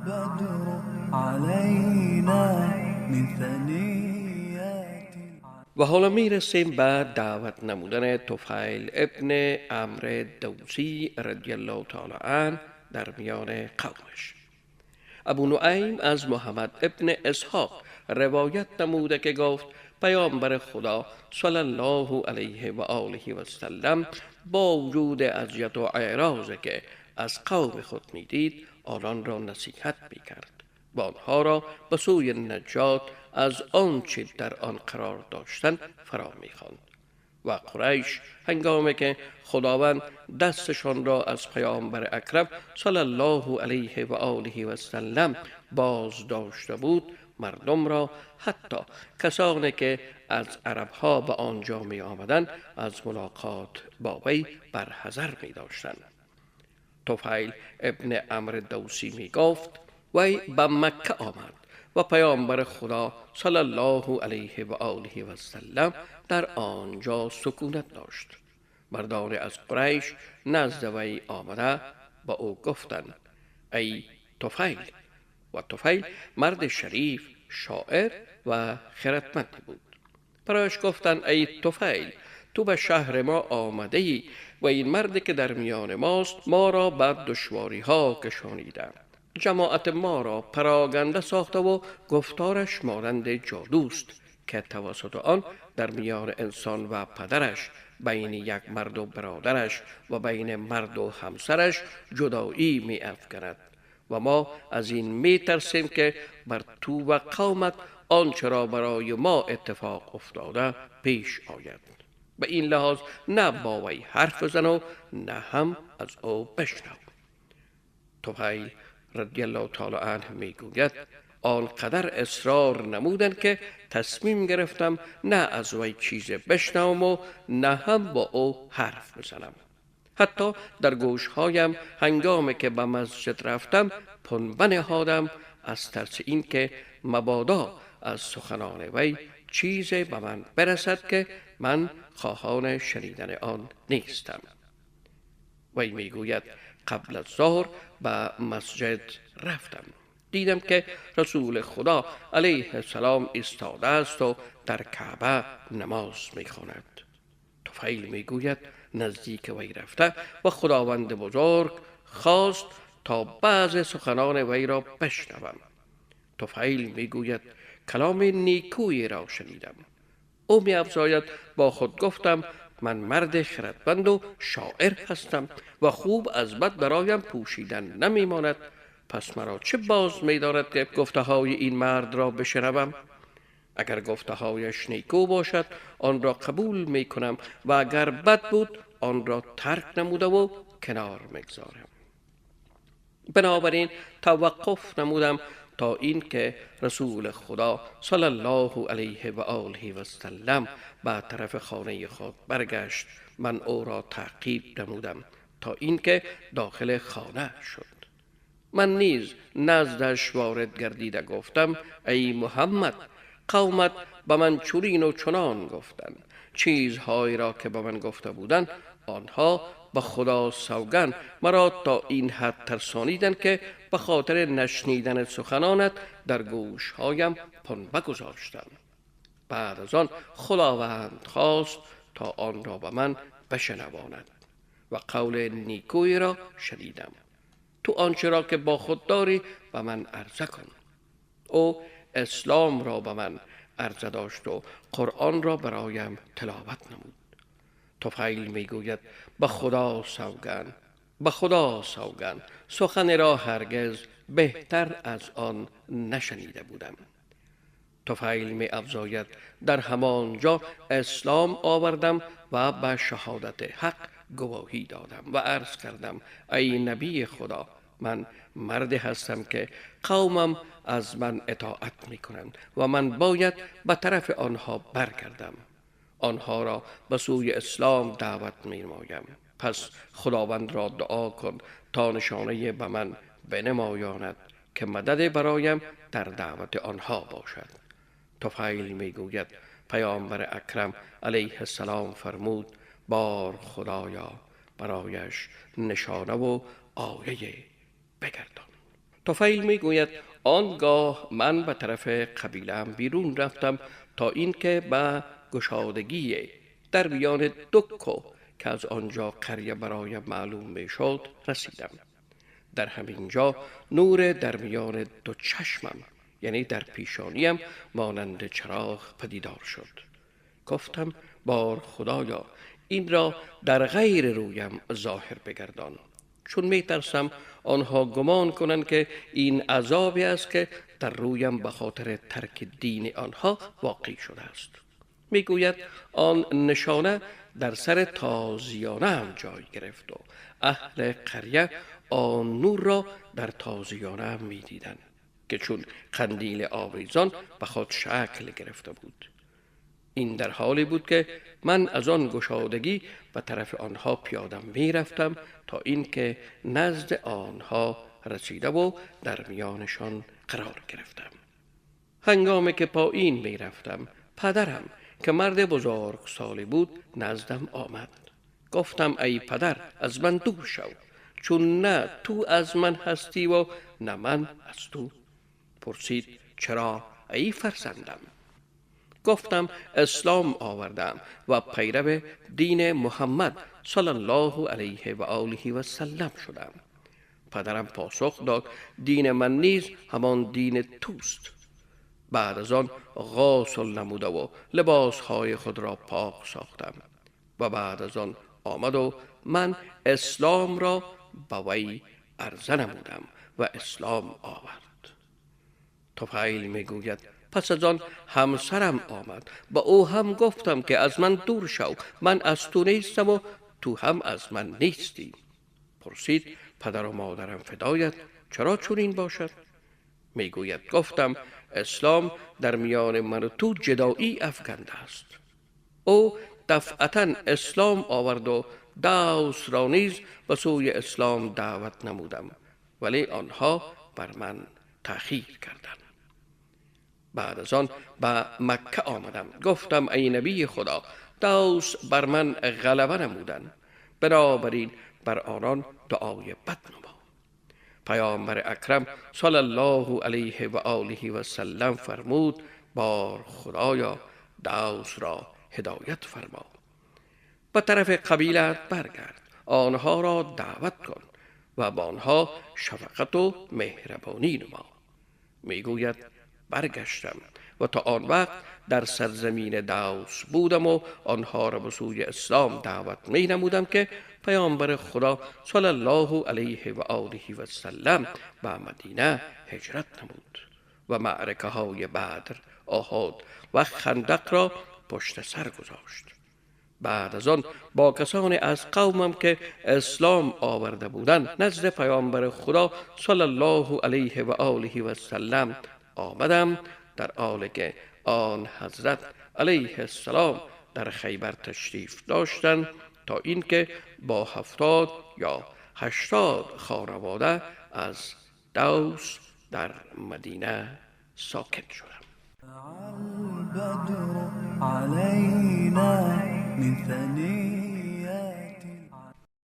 البدر علينا من ثنيات. و حالا می رسیم به دعوت نمودن طفیل ابن عمرو دوسی رضی الله تعالی عنه در میان قومش. ابو نعیم از محمد ابن اسحاق روایت نموده که گفت پیامبر خدا صلی الله علیه و آله و سلم با وجود اذیت و اعراضی که از قوم خود میدید آنان را نصیحت میکرد و آنها را به سوی نجات از آنچه در آن قرار داشتند فرا می‌خواند. و قریش هنگامی که خداوند دستشان را از پیامبر اکرم صلی الله علیه و آله و سلم باز داشته بود، مردم را حتی کسانی که از عربها به آنجا می آمدند از ملاقات با وی برحذر می داشتند. طفیل ابن عمرو دوسی می گفت وی به مکه آمد و پیامبر خدا صلی الله علیه و آله و سلم در آنجا سکونت داشت. مردان از قریش نزد وی آمده با او گفتند ای طفیل. و طفیل مرد شریف، شاعر و خردمندی بود. برایش گفتند ای طفیل، تو به شهر ما آمده ای و این مردی که در میان ماست ما را بر دشواری ها کشانیده، جماعت ما را پراگنده ساخته و گفتارش مانند جادوست که توسط آن در میان انسان و پدرش، بین یک مرد و برادرش و بین مرد و همسرش جدایی می افکند و ما از این می ترسیم که بر تو و قومت آنچه را برای ما اتفاق افتاده پیش آید. به این لحاظ نه با وی حرف بزن و نه هم از او بشنو. طفیل رضی الله تعالی عنه می گوید آنقدر اصرار نمودند که تصمیم گرفتم نه از وی چیز بشنوم و نه هم با او حرف بزنم. حتی در گوشهایم هنگامی که به مسجد رفتم پنبه نهادم از ترس این که مبادا از سخنان وی چیزی به من برسد که من خواهان شنیدن آن نیستم. وی میگوید قبل از ظهر به مسجد رفتم، دیدم که رسول خدا علیه السلام ایستاده است و در کعبه نماز میخواند. طفیل میگوید نزدیک وی رفته و خداوند بزرگ خواست تا بعض سخنان وی را بشنوم. طفیل میگوید کلام نیکویی را شنیدم. او می افزاید با خود گفتم من مرد خردمند و شاعر هستم و خوب از بد برایم پوشیدن نمی ماند، پس مرا چه باز می دارد که گفته های این مرد را بشنوم؟ اگر گفته هایش نیکو باشد آن را قبول می کنم و اگر بد بود آن را ترک نموده و کنار میگذارم. بنابراین توقف نمودم تا این که رسول خدا صلی الله علیه و آله و سلم به طرف خانه خود برگشت. من او را تعقیب نمودم تا این که داخل خانه شد. من نیز نزدش وارد گردیده گفتم ای محمد، قومت به من چنین و چنان گفتند. چیزهایی را که به من گفته بودند آنها به خدا سوگند مرا تا این حد ترسانیدند که به خاطر نشنیدن سخنانت در گوشهایم پنبه گذاشتم. بعد از آن خداوند خواست تا آن را به من بشنواند و قول نیکویی را شنیدم. تو آنچه را که با خود داری به من عرضه کن. او اسلام را به من عرضه داشت و قرآن را برایم تلاوت نمود. طفیل میگوید به خدا سوگند، به خدا سوگند، سخن را هرگز بهتر از آن نشنیده بودم. طفیل می افزاید در همانجا اسلام آوردم و به شهادت حق گواهی دادم و عرض کردم ای نبی خدا، من مردی هستم که قومم از من اطاعت می کنند و من باید به طرف آنها برگردم. آنها را به سوی اسلام دعوت می نمایم. پس خداوند را دعا کن تا نشانه به من بنمایاند که مدد برایم در دعوت آنها باشد. طفیل می گوید پیامبر اکرم علیه السلام فرمود بار خدایا برایش نشانه و آیه بگردان. طفیل می گوید آنگاه من به طرف قبیله‌ام بیرون رفتم تا اینکه به گشادگی در میان دو کوه که از آنجا قریه برایم معلوم می شد رسیدم. در همین جا نور در میان دو چشمم یعنی در پیشانیم مانند چراغ پدیدار شد. گفتم بار خدایا این را در غیر رویم ظاهر بگردان، چون می ترسم آنها گمان کنند که این عذابی است که در رویم به خاطر ترک دین آنها واقع شده است. می گوید آن نشانه در سر تازیانه هم جای گرفت و اهل قریه آن نور را در تازیانه هم می دیدن که چون قندیل آویزان به خود شکل گرفته بود. این در حالی بود که من از آن گشادگی به طرف آنها پیاده می رفتم تا اینکه نزد آنها رسیده و در میانشان قرار گرفتم. هنگامی که پایین می رفتم پدرم که مرد بزرگ سالی بود نزدم آمد. گفتم ای پدر از من دور شو، چون نه تو از من هستی و نه من از تو. پرسید چرا ای فرزندم؟ گفتم اسلام آوردم و پیرو دین محمد صلی الله علیه و آله و سلم شدم. پدرم پاسخ داد دین من نیز همان دین توست. بعد از آن غسل نموده و لباسهای خود را پاک ساختم و بعد از آن آمد و من اسلام را به وی عرضه نمودم و اسلام آورد. طفیل می گوید پس از آن همسرم آمد، با او هم گفتم که از من دور شو، من از تو نیستم و تو هم از من نیستی. پرسید پدر و مادرم فدایت چرا چنین باشد؟ می گوید گفتم اسلام در میان من و تو جدایی افکنده است. او دفعتا اسلام آورد و دوس را نیز به سوی اسلام دعوت نمودم، ولی آنها بر من تأخیر کردند. بعد از آن به مکه آمدم. گفتم ای نبی خدا دوس بر من غلبه نمودند، بنابراین بر آنان دعای بد نما. پیامبر اکرم صلی الله علیه و آله و سلم فرمود بار خدایا دوس را هدایت فرما، به طرف قبیلت برگرد، آنها را دعوت کن و با آنها شفقت و مهربانی نما. میگوید برگشتم و تا آن وقت در سرزمین دوس بودم و آنها را به سوی اسلام دعوت می نمودم که پیامبر خدا صلی الله علیه و آله و سلم به مدینه هجرت نمود و معرکه های بدر، احد و خندق را پشت سر گذاشت. بعد از آن با کسانی از قومم که اسلام آورده بودند نزد پیامبر خدا صلی الله علیه و آله و سلم آمدم، در حالی که آن حضرت علیه السلام در خیبر تشریف داشتند تا اینکه با 70 یا 80 خانواده از دوس در مدینه ساکن شدم. البدر علينا من ثني